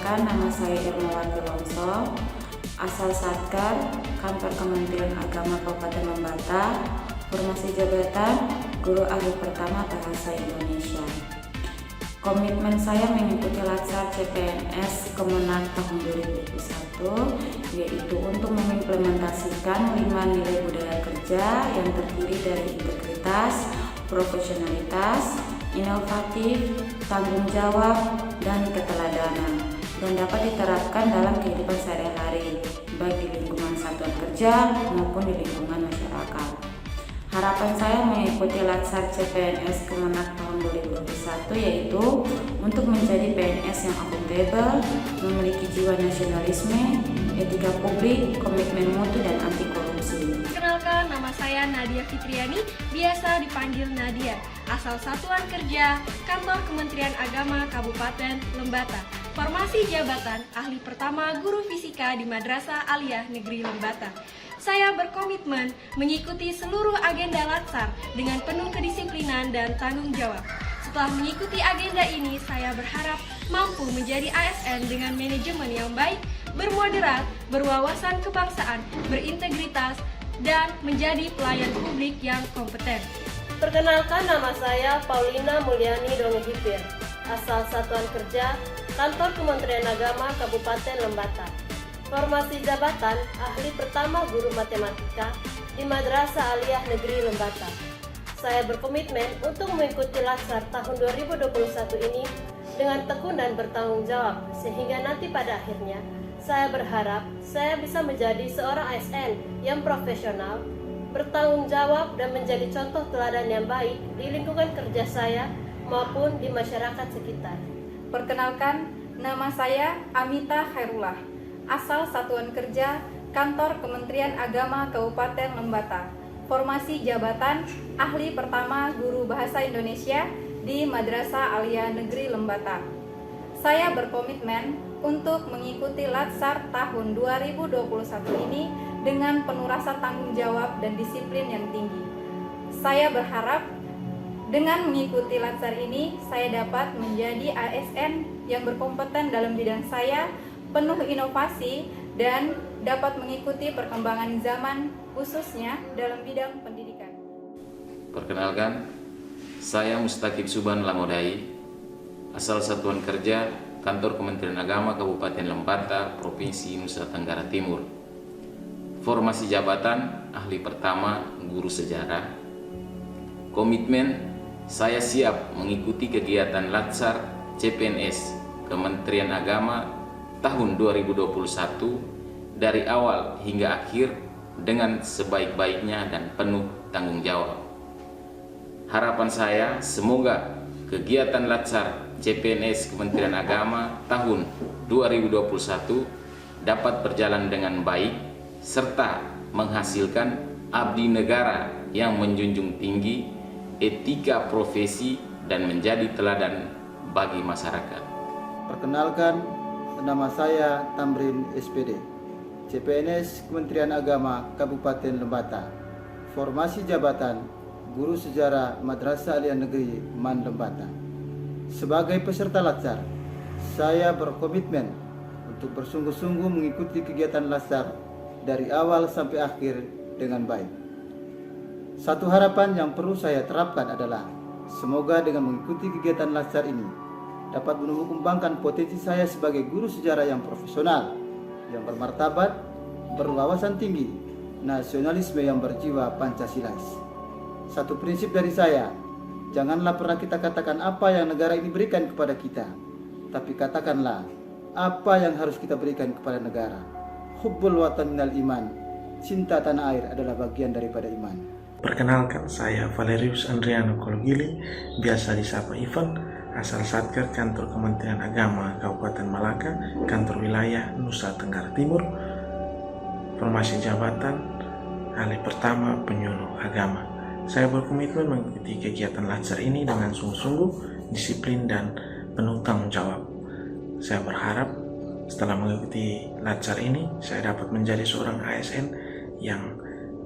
Perkenalkan, nama saya Irmawati Longso, asal Satker, Kantor Kementerian Agama Kabupaten Lembata, formasi jabatan Guru Ahli Pertama Bahasa Indonesia. Komitmen saya mengikuti latsar CPNS Kemenag tahun 2021, yaitu untuk mengimplementasikan 5 nilai budaya kerja yang terdiri dari integritas, profesionalitas, inovatif, tanggung jawab, dan keteladanan, dan dapat diterapkan dalam kehidupan sehari-hari, baik di lingkungan satuan kerja maupun di lingkungan masyarakat. Harapan saya mengikuti latsar CPNS Kemenag tahun 2021 yaitu untuk menjadi PNS yang akuntabel, memiliki jiwa nasionalisme, etika publik, komitmen mutu, dan anti korupsi. Perkenalkan, nama saya Nadia Fitriani, biasa dipanggil Nadia, asal Satuan Kerja, Kantor Kementerian Agama Kabupaten Lembata. Formasi jabatan Ahli Pertama Guru Fisika di Madrasah Aliyah Negeri Lembata. Saya berkomitmen mengikuti seluruh agenda latsar dengan penuh kedisiplinan dan tanggung jawab. Setelah mengikuti agenda ini, saya berharap mampu menjadi ASN dengan manajemen yang baik, bermoderat, berwawasan kebangsaan, berintegritas, dan menjadi pelayan publik yang kompeten. Perkenalkan, nama saya Paulina Mulyani Dongihipir, asal Satuan Kerja, Kantor Kementerian Agama Kabupaten Lembata. Formasi jabatan Ahli Pertama Guru Matematika di Madrasah Aliyah Negeri Lembata. Saya berkomitmen untuk mengikuti latsar tahun 2021 ini dengan tekun dan bertanggung jawab, sehingga nanti pada akhirnya saya berharap saya bisa menjadi seorang ASN yang profesional, bertanggung jawab, dan menjadi contoh teladan yang baik di lingkungan kerja saya maupun di masyarakat sekitar. Perkenalkan, nama saya Amita Khairullah, asal Satuan Kerja, Kantor Kementerian Agama Kabupaten Lembata. Formasi jabatan Ahli Pertama Guru Bahasa Indonesia di Madrasah Aliyah Negeri Lembata. Saya berkomitmen untuk mengikuti latsar tahun 2021 ini dengan penuh rasa tanggung jawab dan disiplin yang tinggi. Saya berharap dengan mengikuti latsar ini, saya dapat menjadi ASN yang berkompeten dalam bidang saya, penuh inovasi, dan dapat mengikuti perkembangan zaman, khususnya dalam bidang pendidikan. Perkenalkan, saya Mustaqib Suban Lamodai, asal Satuan Kerja, Kantor Kementerian Agama Kabupaten Lembata, Provinsi Nusa Tenggara Timur. Formasi jabatan Ahli Pertama Guru Sejarah. Komitmen, saya siap mengikuti kegiatan latsar CPNS Kementerian Agama tahun 2021 dari awal hingga akhir dengan sebaik-baiknya dan penuh tanggung jawab. Harapan saya semoga kegiatan latsar CPNS Kementerian Agama tahun 2021 dapat berjalan dengan baik serta menghasilkan abdi negara yang menjunjung tinggi etika profesi dan menjadi teladan bagi masyarakat. Perkenalkan, nama saya Tamrin SPD, CPNS Kementerian Agama Kabupaten Lembata. Formasi jabatan Guru Sejarah Madrasah Aliyah Negeri Man Lembata. Sebagai peserta latsar, saya berkomitmen untuk bersungguh-sungguh mengikuti kegiatan latsar dari awal sampai akhir dengan baik. Satu harapan yang perlu saya terapkan adalah semoga dengan mengikuti kegiatan latsar ini dapat menumbuh kembangkan potensi saya sebagai guru sejarah yang profesional, yang bermartabat, berwawasan tinggi, nasionalisme yang berjiwa Pancasilais. Satu prinsip dari saya, janganlah pernah kita katakan apa yang negara ini berikan kepada kita, tapi katakanlah apa yang harus kita berikan kepada negara. Hubbul watan minal iman, cinta tanah air adalah bagian daripada iman. Perkenalkan, saya Valerius Andriano Kologili, biasa disapa Ivan, asal Satker Kantor Kementerian Agama Kabupaten Malaka, Kantor Wilayah Nusa Tenggara Timur. Formasi jabatan Ahli Pertama Penyuluh Agama. Saya berkomitmen mengikuti kegiatan latsar ini dengan sungguh-sungguh, disiplin, dan penuh tanggung jawab. Saya berharap setelah mengikuti latsar ini, saya dapat menjadi seorang ASN yang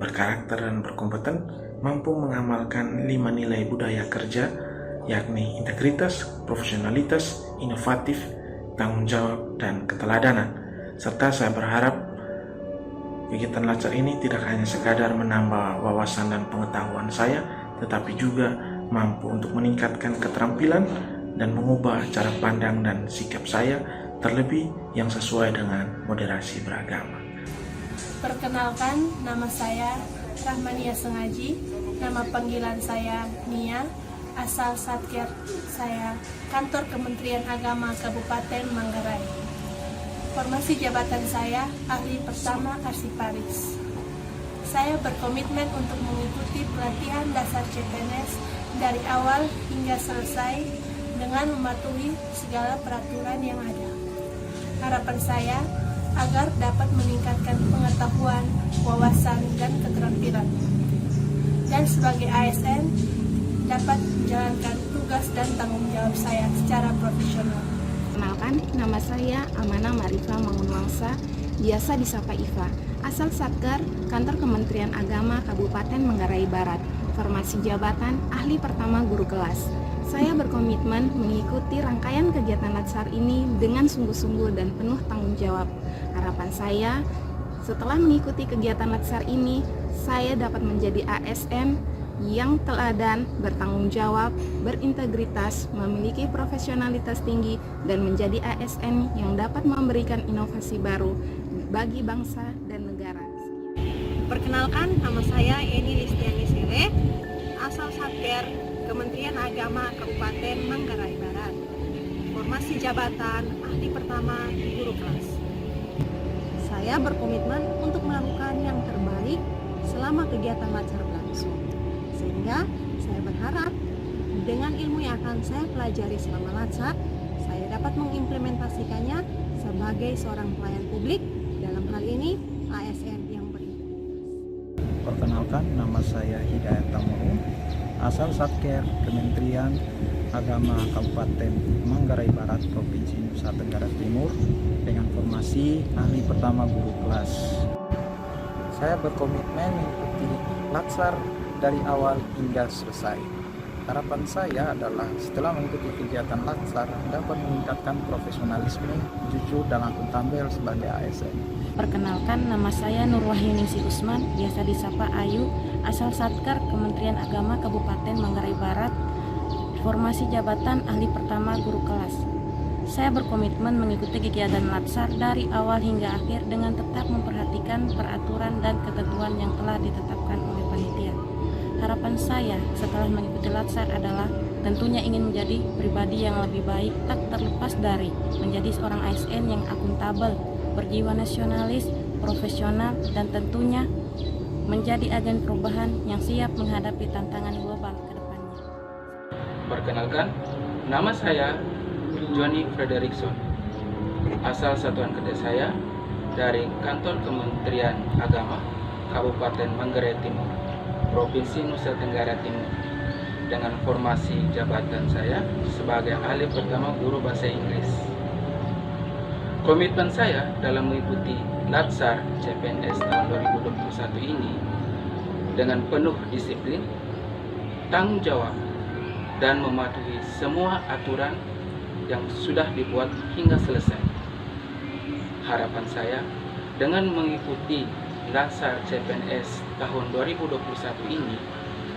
berkarakter dan berkompeten, mampu mengamalkan 5 nilai budaya kerja, yakni integritas, profesionalitas, inovatif, tanggung jawab, dan keteladanan. Serta saya berharap kegiatan Latsar ini tidak hanya sekadar menambah wawasan dan pengetahuan saya, tetapi juga mampu untuk meningkatkan keterampilan dan mengubah cara pandang dan sikap saya, terlebih yang sesuai dengan moderasi beragama. Perkenalkan, nama saya Rahmania Sengaji, nama panggilan saya Nia, asal Satker saya Kantor Kementerian Agama Kabupaten Manggarai. Formasi jabatan saya ahli pertama arsiparis. Saya berkomitmen untuk mengikuti pelatihan dasar CPNS dari awal hingga selesai dengan mematuhi segala peraturan yang ada. Harapan saya agar dapat meningkatkan pengetahuan, wawasan, dan keterampilan. Dan sebagai ASN dapat menjalankan tugas dan tanggung jawab saya secara profesional. Perkenalkan, nama saya Amana Marifa Mangunwangsa, biasa disapa Iva, asal Satker, Kantor Kementerian Agama Kabupaten Manggarai Barat, formasi jabatan ahli pertama guru kelas. Saya berkomitmen mengikuti rangkaian kegiatan Latsar ini dengan sungguh-sungguh dan penuh tanggung jawab. Harapan saya, setelah mengikuti kegiatan Latsar ini, saya dapat menjadi ASN yang teladan, bertanggung jawab, berintegritas, memiliki profesionalitas tinggi, dan menjadi ASN yang dapat memberikan inovasi baru bagi bangsa dan negara. Perkenalkan, nama saya Eni Listiani Sere, asal Satker, Kementerian Agama Kabupaten Manggarai Barat. Formasi jabatan ahli pertama guru kelas. Saya berkomitmen untuk melakukan yang terbaik selama kegiatan Latsar berlangsung. Sehingga saya berharap dengan ilmu yang akan saya pelajari selama Latsar, saya dapat mengimplementasikannya sebagai seorang pelayan publik, dalam hal ini ASN yang berintegritas. Perkenalkan, nama saya Hidayat Tamuru, asal Satker Kementerian Agama Kabupaten Manggarai Barat, Provinsi Nusa Tenggara Timur, dengan formasi ahli pertama guru kelas. Saya berkomitmen mengikuti Latsar dari awal hingga selesai. Harapan saya adalah setelah mengikuti kegiatan Latsar dapat meningkatkan profesionalisme, jujur, dan akuntabel sebagai ASN. Perkenalkan, nama saya Nurwahyuningsi Usman, biasa disapa Ayu, asal Satker Kementerian Agama Kabupaten Manggarai Barat, formasi jabatan ahli pertama guru kelas. Saya berkomitmen mengikuti kegiatan Latsar dari awal hingga akhir dengan tetap memperhatikan peraturan dan ketentuan yang telah ditetapkan oleh panitia. Harapan saya setelah mengikuti Latsar adalah tentunya ingin menjadi pribadi yang lebih baik, tak terlepas dari menjadi seorang ASN yang akuntabel, berjiwa nasionalis, profesional, dan tentunya menjadi agen perubahan yang siap menghadapi tantangan global ke depannya. Perkenalkan, nama saya Johnny Frederickson, asal satuan kerja saya dari Kantor Kementerian Agama Kabupaten Manggarai Timur, Provinsi Nusa Tenggara Timur, dengan formasi jabatan saya sebagai ahli pertama guru bahasa Inggris. Komitmen saya dalam mengikuti Latsar CPNS tahun 2021 ini dengan penuh disiplin, tanggung jawab, dan mematuhi semua aturan yang sudah dibuat hingga selesai. Harapan saya dengan mengikuti Latsar CPNS tahun 2021 ini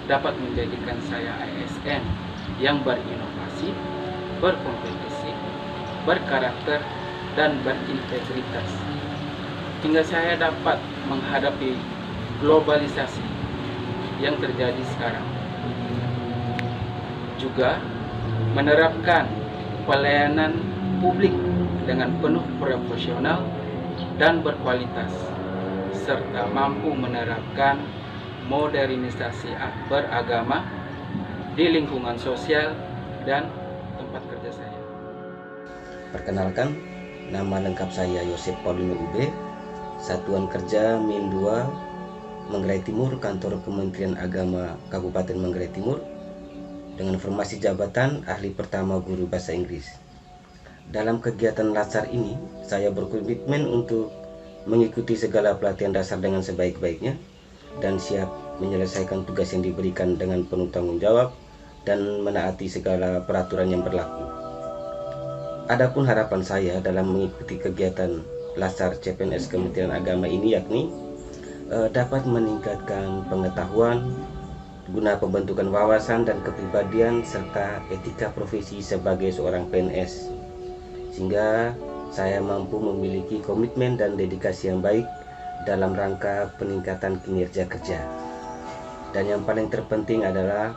dapat menjadikan saya ASN yang berinovasi, berkompetisi, berkarakter, dan berintegritas, hingga saya dapat menghadapi globalisasi yang terjadi sekarang. Juga menerapkan pelayanan publik dengan penuh profesional dan berkualitas, serta mampu menerapkan modernisasi beragama di lingkungan sosial dan tempat kerja saya. Perkenalkan, nama lengkap saya Yosep Paulino Ube, Satuan Kerja Min 2, Manggarai Timur, Kantor Kementerian Agama Kabupaten Manggarai Timur, dengan formasi jabatan ahli pertama guru bahasa Inggris. Dalam kegiatan Latsar ini, saya berkomitmen untuk mengikuti segala pelatihan dasar dengan sebaik-baiknya dan siap menyelesaikan tugas yang diberikan dengan penuh tanggung jawab dan menaati segala peraturan yang berlaku. Adapun harapan saya dalam mengikuti kegiatan Latsar CPNS Kementerian Agama ini yakni dapat meningkatkan pengetahuan guna pembentukan wawasan dan kepribadian serta etika profesi sebagai seorang PNS, sehingga saya mampu memiliki komitmen dan dedikasi yang baik dalam rangka peningkatan kinerja kerja. Dan yang paling terpenting adalah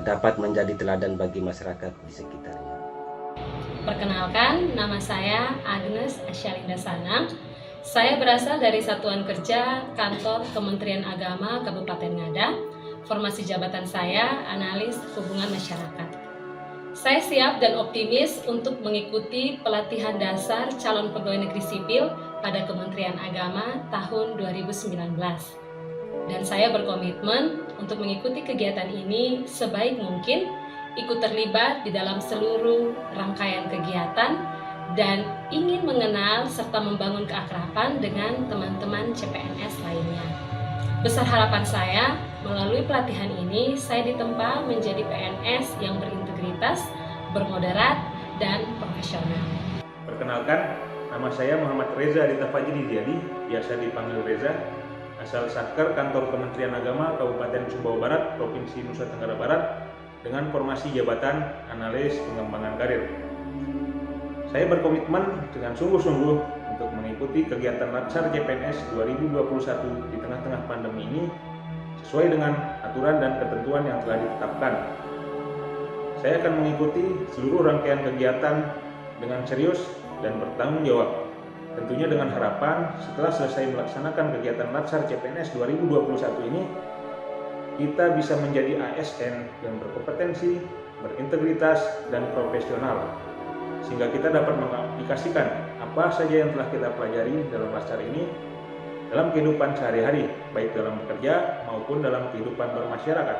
dapat menjadi teladan bagi masyarakat di sekitarnya. Perkenalkan, nama saya Agnes Asyalinda Sanang. Saya berasal dari Satuan Kerja Kantor Kementerian Agama Kabupaten Ngada. Formasi jabatan saya analis hubungan masyarakat. Saya siap dan optimis untuk mengikuti pelatihan dasar calon pegawai negeri sipil pada Kementerian Agama tahun 2019. Dan saya berkomitmen untuk mengikuti kegiatan ini sebaik mungkin, ikut terlibat di dalam seluruh rangkaian kegiatan, dan ingin mengenal serta membangun keakraban dengan teman-teman CPNS lainnya. Besar harapan saya, melalui pelatihan ini, saya ditempa menjadi PNS yang berintegritas, bermoderat, dan profesional. Perkenalkan, nama saya Muhammad Reza Adita Fajri Diadi, biasa dipanggil Reza, asal Satker Kantor Kementerian Agama Kabupaten Sumbawa Barat, Provinsi Nusa Tenggara Barat, dengan formasi jabatan analis pengembangan karir. Saya berkomitmen dengan sungguh-sungguh untuk mengikuti kegiatan Latsar CPNS 2021 di tengah-tengah pandemi ini sesuai dengan aturan dan ketentuan yang telah ditetapkan. Saya akan mengikuti seluruh rangkaian kegiatan dengan serius dan bertanggung jawab. Tentunya dengan harapan setelah selesai melaksanakan kegiatan Latsar CPNS 2021 ini, kita bisa menjadi ASN yang berkompetensi, berintegritas, dan profesional, sehingga kita dapat mengaplikasikan apa saja yang telah kita pelajari dalam Latsar ini dalam kehidupan sehari-hari, baik dalam bekerja maupun dalam kehidupan bermasyarakat.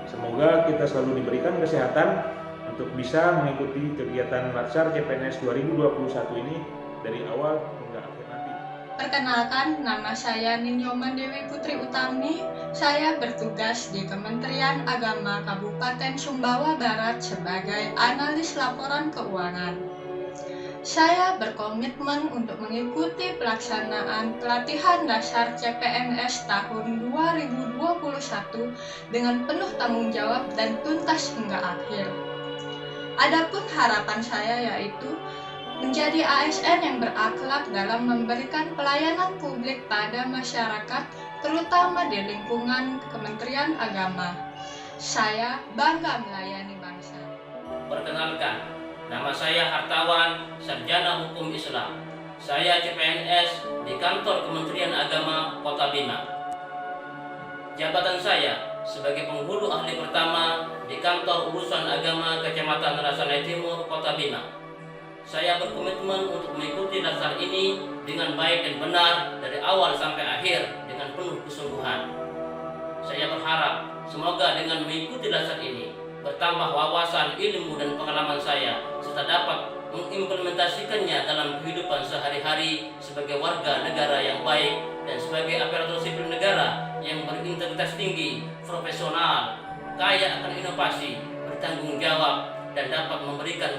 Semoga kita selalu diberikan kesehatan untuk bisa mengikuti kegiatan Latsar CPNS 2021 ini dari awal hingga akhir nanti. Perkenalkan, nama saya Ninyoman Dewi Putri Utami. Saya bertugas di Kementerian Agama Kabupaten Sumbawa Barat sebagai analis laporan keuangan. Saya berkomitmen untuk mengikuti pelaksanaan pelatihan dasar CPNS tahun 2021 dengan penuh tanggung jawab dan tuntas hingga akhir. Adapun harapan saya yaitu menjadi ASN yang berakhlak dalam memberikan pelayanan publik pada masyarakat, terutama di lingkungan Kementerian Agama. Saya bangga melayani bangsa. Perkenalkan, nama saya Hartawan, Sarjana Hukum Islam. Saya CPNS di Kantor Kementerian Agama Kota Bima. Jabatan saya sebagai penghulu ahli pertama di Kantor Urusan Agama Kecamatan Rasanai Timur, Kota Bima. Saya berkomitmen untuk mengikuti Latsar ini dengan baik dan benar dari awal sampai akhir dengan penuh kesungguhan. Saya berharap semoga dengan mengikuti Latsar ini bertambah wawasan, ilmu, dan pengalaman saya serta dapat mengimplementasikannya dalam kehidupan sehari-hari sebagai warga negara yang baik dan sebagai aparatur sipil negara yang berintegritas tinggi, profesional, kaya akan inovasi, bertanggung jawab, dan dapat memberikan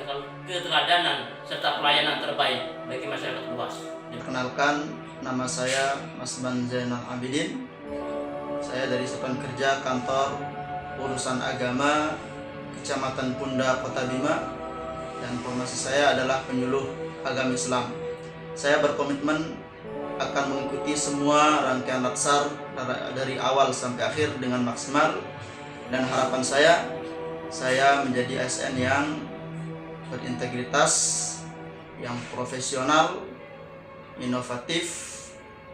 keteladanan serta pelayanan terbaik bagi masyarakat luas. Perkenalkan, nama saya Mas Ban Zainal Abidin. Saya dari Satuan Kerja Kantor Urusan Agama Kecamatan Punda, Kota Bima, dan formasi saya adalah penyuluh agama Islam. Saya berkomitmen akan mengikuti semua rangkaian Latsar dari awal sampai akhir dengan maksimal, dan harapan saya menjadi ASN yang berintegritas, yang profesional, inovatif,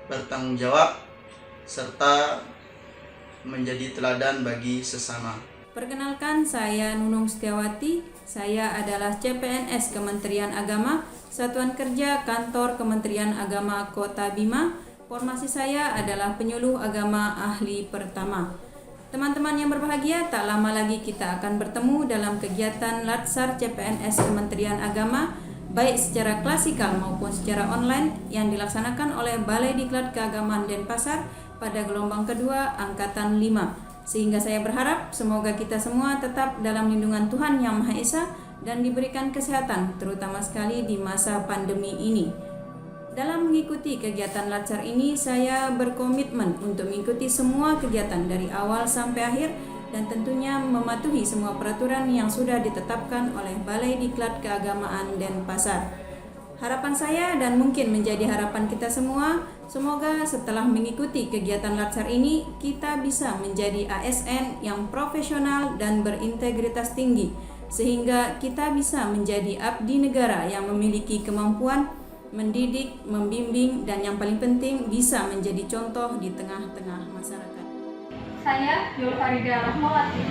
bertanggung jawab, serta menjadi teladan bagi sesama. Perkenalkan, saya Nunung Setiawati. Saya adalah CPNS Kementerian Agama, Satuan Kerja Kantor Kementerian Agama Kota Bima. Formasi saya adalah penyuluh agama ahli pertama. Teman-teman yang berbahagia, tak lama lagi kita akan bertemu dalam kegiatan Latsar CPNS Kementerian Agama, baik secara klasikal maupun secara online yang dilaksanakan oleh Balai Diklat Keagamaan Denpasar pada gelombang kedua Angkatan 5. Sehingga saya berharap semoga kita semua tetap dalam lindungan Tuhan Yang Maha Esa dan diberikan kesehatan, terutama sekali di masa pandemi ini. Dalam mengikuti kegiatan Latsar ini, saya berkomitmen untuk mengikuti semua kegiatan dari awal sampai akhir dan tentunya mematuhi semua peraturan yang sudah ditetapkan oleh Balai Diklat Keagamaan Denpasar. Harapan saya dan mungkin menjadi harapan kita semua, semoga setelah mengikuti kegiatan Latsar ini, kita bisa menjadi ASN yang profesional dan berintegritas tinggi, sehingga kita bisa menjadi abdi negara yang memiliki kemampuan mendidik, membimbing, dan yang paling penting bisa menjadi contoh di tengah-tengah masyarakat. Saya Yul Farida Rahmawati,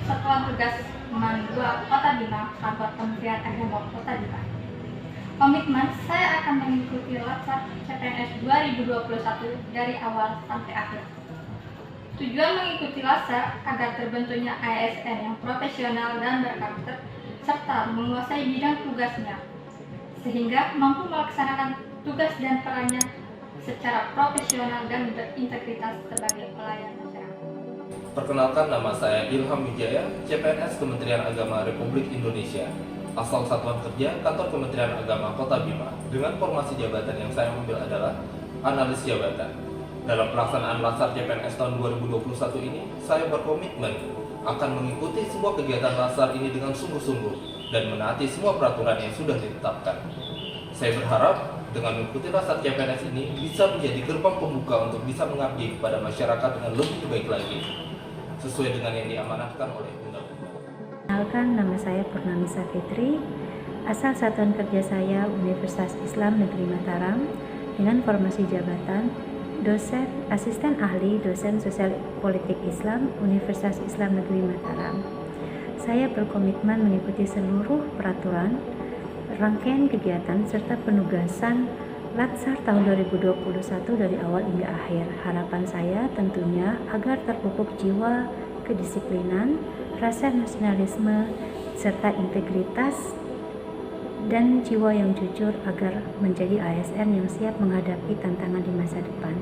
Satuan Tugas Man 2 Kota Bima, Kantor Kementerian Agama Kota Bima. Komitmen saya akan mengikuti Latsar CPNS 2021 dari awal sampai akhir. Tujuan mengikuti Latsar agar terbentuknya ASN yang profesional dan berkarakter serta menguasai bidang tugasnya, sehingga mampu melaksanakan tugas dan perannya secara profesional dan berintegritas sebagai pelayan masyarakat. Perkenalkan, nama saya Ilham Wijaya, CPNS Kementerian Agama Republik Indonesia, asal Satuan Kerja Kantor Kementerian Agama Kota Bima. Dengan formasi jabatan yang saya ambil adalah analis jabatan. Dalam pelaksanaan Latsar CPNS tahun 2021 ini, saya berkomitmen akan mengikuti semua kegiatan Latsar ini dengan sungguh-sungguh dan menaati semua peraturan yang sudah ditetapkan. Saya berharap dengan mengikuti Latsar CPNS ini bisa menjadi gerbang pembuka untuk bisa mengabdi kepada masyarakat dengan lebih baik lagi, sesuai dengan yang diamanatkan oleh undang-undang. Kenalkan, nama saya Purnamisa Fitri, asal Satuan Kerja saya Universitas Islam Negeri Mataram, dengan formasi jabatan dosen, asisten ahli dosen sosial politik Islam Universitas Islam Negeri Mataram. Saya berkomitmen mengikuti seluruh peraturan, rangkaian kegiatan, serta penugasan Latsar tahun 2021 dari awal hingga akhir. Harapan saya tentunya agar terpupuk jiwa kedisiplinan, rasa nasionalisme, serta integritas dan jiwa yang jujur agar menjadi ASN yang siap menghadapi tantangan di masa depan.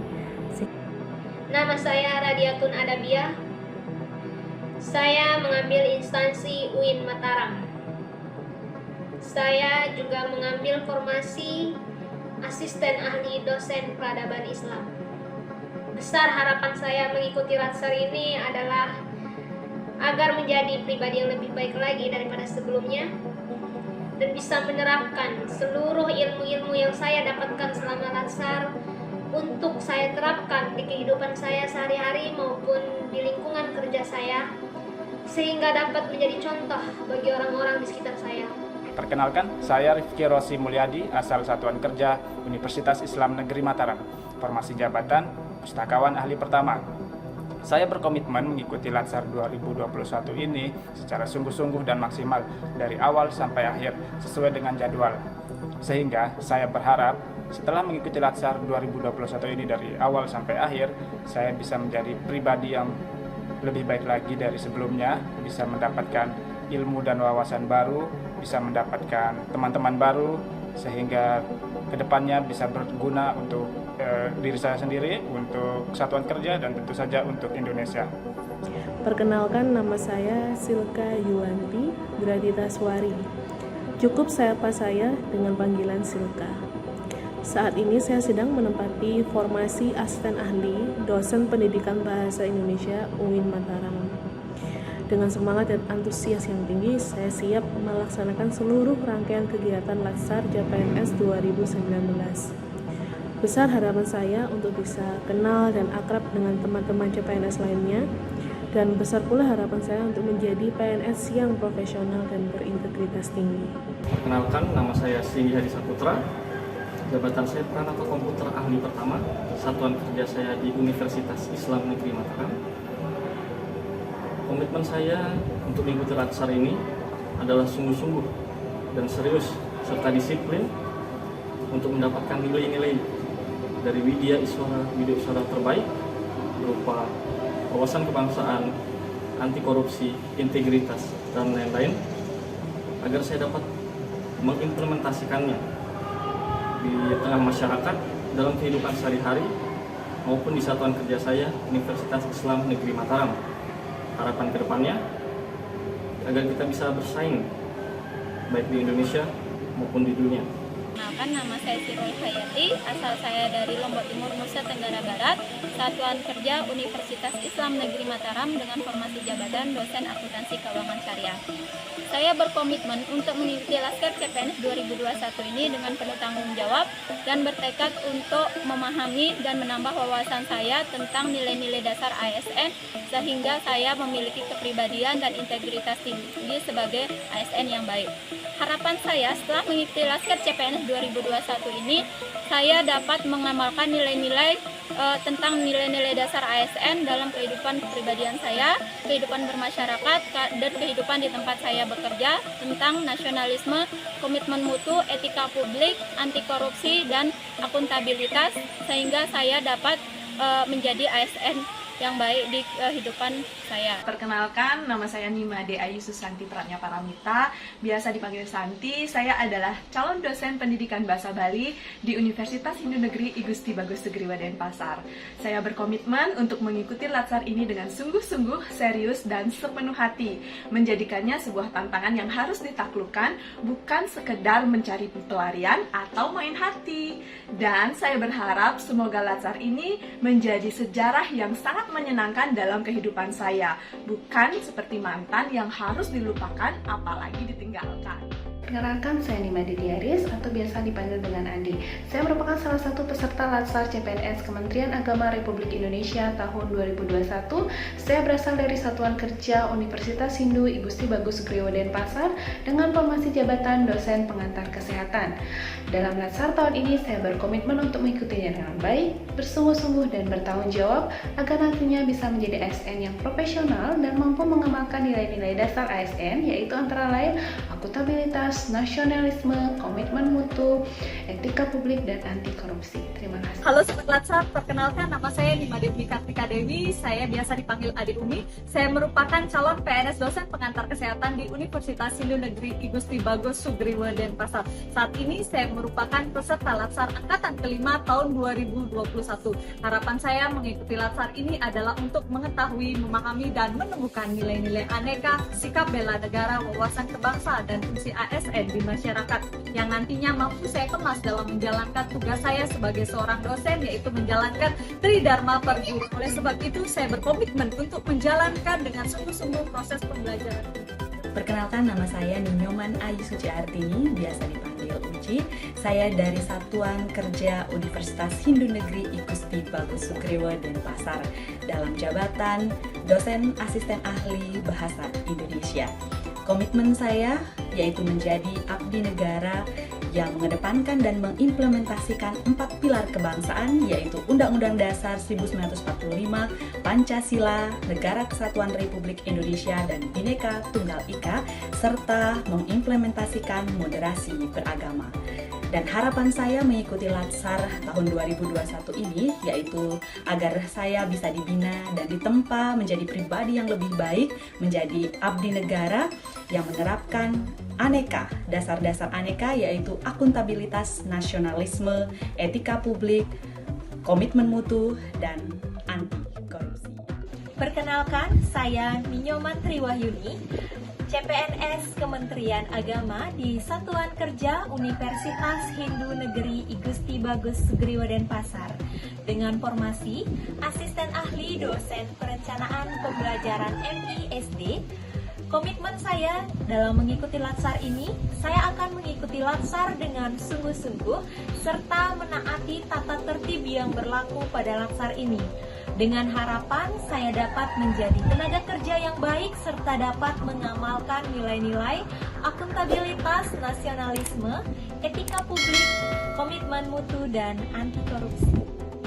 Nama saya Radiatun Adabiyah. Saya mengambil instansi UIN Mataram. Saya juga mengambil formasi asisten ahli dosen peradaban Islam. Besar harapan saya mengikuti Latsar ini adalah agar menjadi pribadi yang lebih baik lagi daripada sebelumnya dan bisa menerapkan seluruh ilmu-ilmu yang saya dapatkan selama Latsar untuk saya terapkan di kehidupan saya sehari-hari maupun di lingkungan kerja saya, sehingga dapat menjadi contoh bagi orang-orang di sekitar saya. Perkenalkan, saya Rifki Rosi Mulyadi, asal Satuan Kerja Universitas Islam Negeri Mataram, formasi jabatan Pustakawan Ahli Pertama. Saya berkomitmen mengikuti Latsar 2021 ini secara sungguh-sungguh dan maksimal dari awal sampai akhir sesuai dengan jadwal. Sehingga saya berharap setelah mengikuti Latsar 2021 ini dari awal sampai akhir, saya bisa menjadi pribadi yang lebih baik lagi dari sebelumnya, bisa mendapatkan ilmu dan wawasan baru, bisa mendapatkan teman-teman baru, sehingga kedepannya bisa berguna untuk diri saya sendiri, untuk satuan kerja, dan tentu saja untuk Indonesia. Perkenalkan, nama saya Silka Yuwanti Graditaswari. Cukup sapa saya dengan panggilan Silka. Saat ini saya sedang menempati formasi asisten ahli dosen pendidikan bahasa Indonesia UIN Mataram. Dengan semangat dan antusias yang tinggi, saya siap melaksanakan seluruh rangkaian kegiatan Latsar CPNS 2019. Besar harapan saya untuk bisa kenal dan akrab dengan teman-teman CPNS lainnya, dan besar pula harapan saya untuk menjadi PNS yang profesional dan berintegritas tinggi. Perkenalkan, nama saya Singgi Hadi Saputra. Jabatan saya Pranata Komputer Ahli Pertama, Satuan Kerja saya di Universitas Islam Negeri Mataram. Komitmen saya untuk mengikuti Latsar ini adalah sungguh-sungguh dan serius serta disiplin untuk mendapatkan nilai-nilai dari Widya Iswara terbaik berupa wawasan kebangsaan, anti korupsi, integritas, dan lain-lain, agar saya dapat mengimplementasikannya di tengah masyarakat dalam kehidupan sehari-hari maupun di satuan kerja saya Universitas Islam Negeri Mataram. Harapan kedepannya agar kita bisa bersaing baik di Indonesia maupun di dunia. Perkenalkan, nama saya Sirul Hayati, asal saya dari Lombok Timur, Nusa Tenggara Barat, Satuan Kerja Universitas Islam Negeri Mataram dengan formasi jabatan dosen akuntansi keuangan syariah. Saya berkomitmen untuk mengikuti Laskar CPNS 2021 ini dengan penuh tanggung jawab dan bertekad untuk memahami dan menambah wawasan saya tentang nilai-nilai dasar ASN sehingga saya memiliki kepribadian dan integritas tinggi sebagai ASN yang baik. Harapan saya setelah mengikuti Laskar CPNS 2021 ini, saya dapat mengamalkan nilai-nilai tentang nilai-nilai dasar ASN dalam kehidupan kepribadian saya, kehidupan bermasyarakat, dan kehidupan di tempat saya bekerja, tentang nasionalisme, komitmen mutu, etika publik, anti korupsi, dan akuntabilitas, sehingga saya dapat menjadi ASN yang baik di kehidupan saya. Perkenalkan, nama saya Nima De Ayu Susanti Pratnya Paramita, biasa dipanggil Santi. Saya adalah calon dosen pendidikan bahasa Bali di Universitas Hindu Negeri I Gusti Bagus Sugriwa Denpasar. Saya berkomitmen untuk mengikuti latsar ini dengan sungguh-sungguh, serius, dan sepenuh hati, menjadikannya sebuah tantangan yang harus ditaklukkan, bukan sekedar mencari pelarian atau main hati. Dan saya berharap semoga latsar ini menjadi sejarah yang sangat menyenangkan dalam kehidupan saya, bukan seperti mantan yang harus dilupakan apalagi ditinggalkan. Perkenalkan, saya Nima Didiaris atau biasa dipanggil dengan Andi. Saya merupakan salah satu peserta Latsar CPNS Kementerian Agama Republik Indonesia tahun 2021. Saya berasal dari Satuan Kerja Universitas Hindu I Gusti Bagus Sugriwa Denpasar dengan formasi jabatan dosen pengantar kesehatan. Dalam Latsar tahun ini, saya berkomitmen untuk mengikutinya dengan baik, bersungguh-sungguh dan bertanggung jawab agar nantinya bisa menjadi ASN yang profesional dan mampu mengamalkan nilai-nilai dasar ASN, yaitu antara lain akuntabilitas, nasionalisme, komitmen mutu, etika publik, dan anti korupsi. Terima kasih. Halo Sobat Latsar, perkenalkan nama saya Nima Dewi Kartika Dewi, saya biasa dipanggil Adi Umi. Saya merupakan calon PNS dosen pengantar kesehatan di Universitas Hindu Negeri I Gusti Bagus Sugriwa Denpasar. Saat ini saya merupakan peserta Latsar angkatan kelima tahun 2021. Harapan saya mengikuti Latsar ini adalah untuk mengetahui, memahami, dan menemukan nilai-nilai aneka, sikap bela negara, wawasan kebangsaan, dan fungsi ASN di masyarakat yang nantinya mampu saya kemas dalam menjalankan tugas saya sebagai seorang dosen, yaitu menjalankan Tridharma Perguru. Oleh sebab itu, saya berkomitmen untuk menjalankan dengan sungguh-sungguh proses pembelajaran. Perkenalkan, nama saya Ninyoman Ayu Suci Artini, biasa dipanggil Uci. Saya dari Satuan Kerja Universitas Hindu Negeri I Gusti Bagus Sugriwa Denpasar dalam jabatan dosen asisten ahli bahasa Indonesia. Komitmen saya yaitu menjadi abdi negara yang mengedepankan dan mengimplementasikan 4 pilar kebangsaan, yaitu Undang-Undang Dasar 1945, Pancasila, Negara Kesatuan Republik Indonesia, dan Bhinneka Tunggal Ika, serta mengimplementasikan moderasi beragama. Dan harapan saya mengikuti Latsar tahun 2021 ini yaitu agar saya bisa dibina dan ditempa menjadi pribadi yang lebih baik, menjadi abdi negara yang menerapkan aneka, dasar-dasar aneka yaitu akuntabilitas, nasionalisme, etika publik, komitmen mutu, dan anti korupsi. Perkenalkan, saya Ninyoman Triwahyuni, CPNS Kementerian Agama di Satuan Kerja Universitas Hindu Negeri I Gusti Bagus Sugriwa Denpasar dengan formasi Asisten Ahli Dosen Perencanaan Pembelajaran MISD. Komitmen saya dalam mengikuti Latsar ini, saya akan mengikuti Latsar dengan sungguh-sungguh serta menaati tata tertib yang berlaku pada Latsar ini. Dengan harapan saya dapat menjadi tenaga kerja yang baik serta dapat mengamalkan nilai-nilai akuntabilitas, nasionalisme, etika publik, komitmen mutu, dan anti korupsi.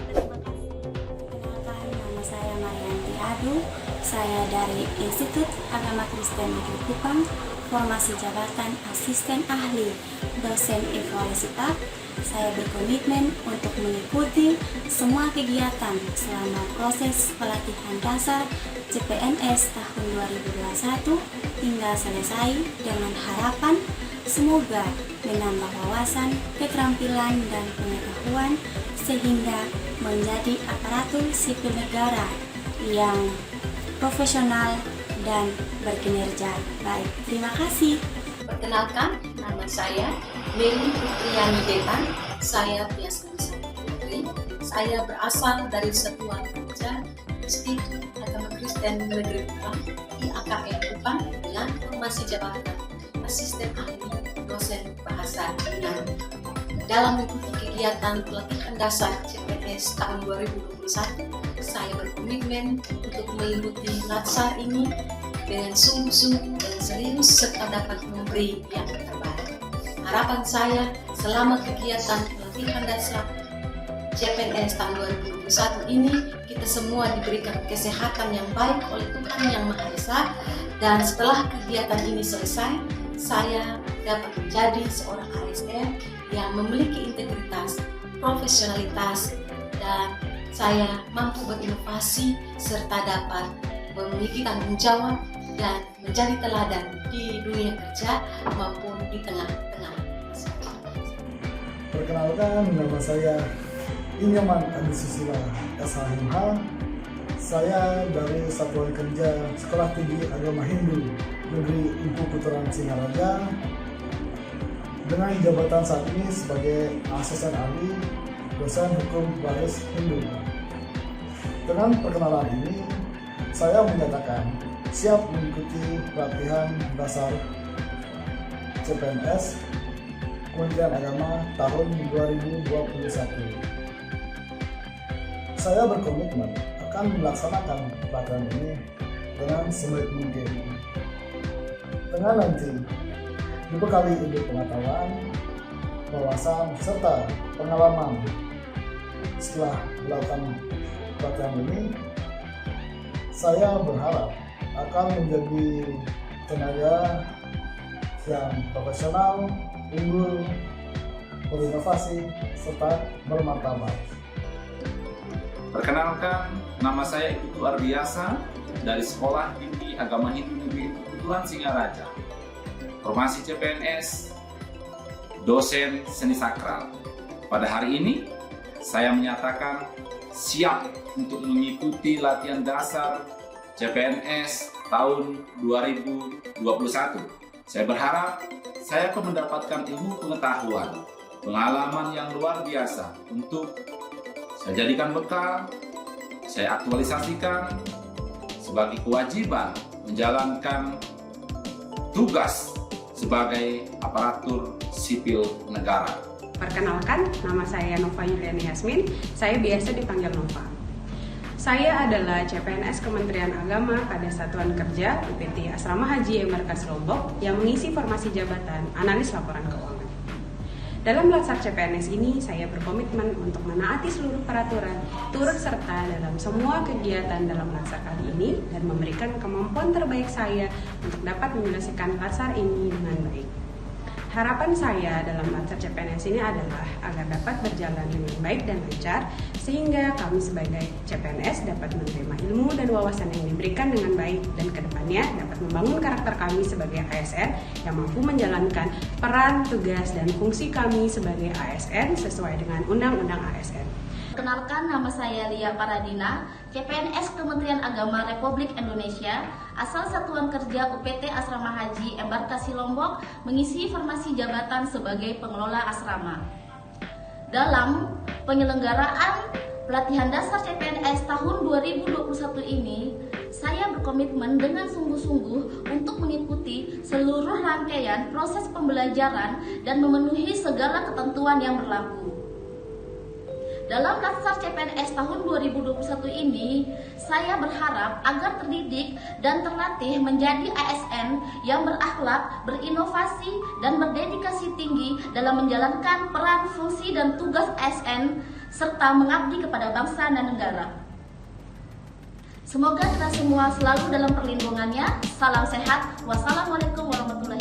Terima kasih. Nama saya Marianti Adu, saya dari Institut Agama Kristen Negeri Kupang, formasi jabatan asisten ahli dosen evaluasi TAP. Saya berkomitmen untuk mengikuti semua kegiatan selama proses pelatihan dasar CPNS tahun 2021 hingga selesai dengan harapan semoga menambah wawasan, keterampilan, dan pengetahuan sehingga menjadi aparatur sipil negara yang profesional dan berkinerja baik. Terima kasih. Perkenalkan, nama saya Meli Putriani Detan. Saya biasa disebut Putri. Saya berasal dari Satuan Kerja Institut Agama Kristen Negeri Kupang IAKN Kupang dengan formasi jabatan Asisten Ahli Dosen Bahasa Yunani. Dalam mengikuti kegiatan pelatihan dasar CPNS tahun 2021, saya berkomitmen untuk mengikuti latsar ini dengan sungguh-sungguh dan serius serta dapat memberi yang terbaik. Harapan saya selama kegiatan pelatihan dasar CPNS tahun 2021 ini, kita semua diberikan kesehatan yang baik oleh Tuhan Yang Maha Esa, dan setelah kegiatan ini selesai, saya dapat menjadi seorang ASN yang memiliki integritas, profesionalitas, dan saya mampu berinovasi serta dapat memiliki tanggung jawab dan menjadi teladan di dunia kerja maupun di tengah-tengah. Perkenalkan, nama saya Inyoman Adi Susila SHMH. Saya dari Satuan Kerja Sekolah Tinggi Agama Hindu Negeri Empu Puteran Singaraja dengan jabatan saat ini sebagai asisten ahli dosen hukum waris Hindu. Dengan perkenalan ini, saya menyatakan siap mengikuti pelatihan dasar CPNS Kementerian Agama tahun 2021. Saya berkomitmen akan melaksanakan pelatihan ini dengan sebaik mungkin, dengan nanti dibekali ilmu pengetahuan, wawasan, serta pengalaman. Setelah melakukan pelatihan ini, saya berharap akan menjadi tenaga yang profesional, unggul, berinovasi, serta bermartabat. Perkenalkan, nama saya Ibu Ardiasa dari Sekolah Tinggi Agama Hindu Negeri Puteran Singaraja. Formasi CPNS, dosen seni sakral. Pada hari ini, saya menyatakan siap untuk mengikuti latihan dasar CPNS tahun 2021. Saya berharap saya akan mendapatkan ilmu pengetahuan, pengalaman yang luar biasa untuk saya jadikan bekal, saya aktualisasikan sebagai kewajiban menjalankan tugas sebagai aparatur sipil negara. Perkenalkan, nama saya Nova Yuliani Yasmin, saya biasa dipanggil Nova. Saya adalah CPNS Kementerian Agama pada Satuan Kerja UPT Asrama Haji Embarkasi Lombok yang mengisi formasi jabatan Analis Laporan Keuangan. Dalam latsar CPNS ini, saya berkomitmen untuk menaati seluruh peraturan, turut serta dalam semua kegiatan dalam latsar kali ini, dan memberikan kemampuan terbaik saya untuk dapat menyelesaikan latsar ini dengan baik. Harapan saya dalam latsar CPNS ini adalah agar dapat berjalan dengan baik dan lancar, sehingga kami sebagai CPNS dapat menerima ilmu dan wawasan yang diberikan dengan baik, dan kedepannya dapat membangun karakter kami sebagai ASN yang mampu menjalankan peran, tugas, dan fungsi kami sebagai ASN sesuai dengan Undang-Undang ASN. Perkenalkan, nama saya Lia Paradina, CPNS Kementerian Agama Republik Indonesia, asal Satuan Kerja UPT Asrama Haji Embarkasi Lombok, mengisi formasi jabatan sebagai pengelola asrama. Dalam penyelenggaraan pelatihan dasar CPNS tahun 2021 ini, saya berkomitmen dengan sungguh-sungguh untuk mengikuti seluruh rangkaian proses pembelajaran dan memenuhi segala ketentuan yang berlaku. Dalam latsar CPNS tahun 2021 ini, saya berharap agar terdidik dan terlatih menjadi ASN yang berakhlak, berinovasi, dan berdedikasi tinggi dalam menjalankan peran, fungsi, dan tugas ASN, serta mengabdi kepada bangsa dan negara. Semoga kita semua selalu dalam perlindungannya. Salam sehat. Wassalamualaikum warahmatullahi wabarakatuh.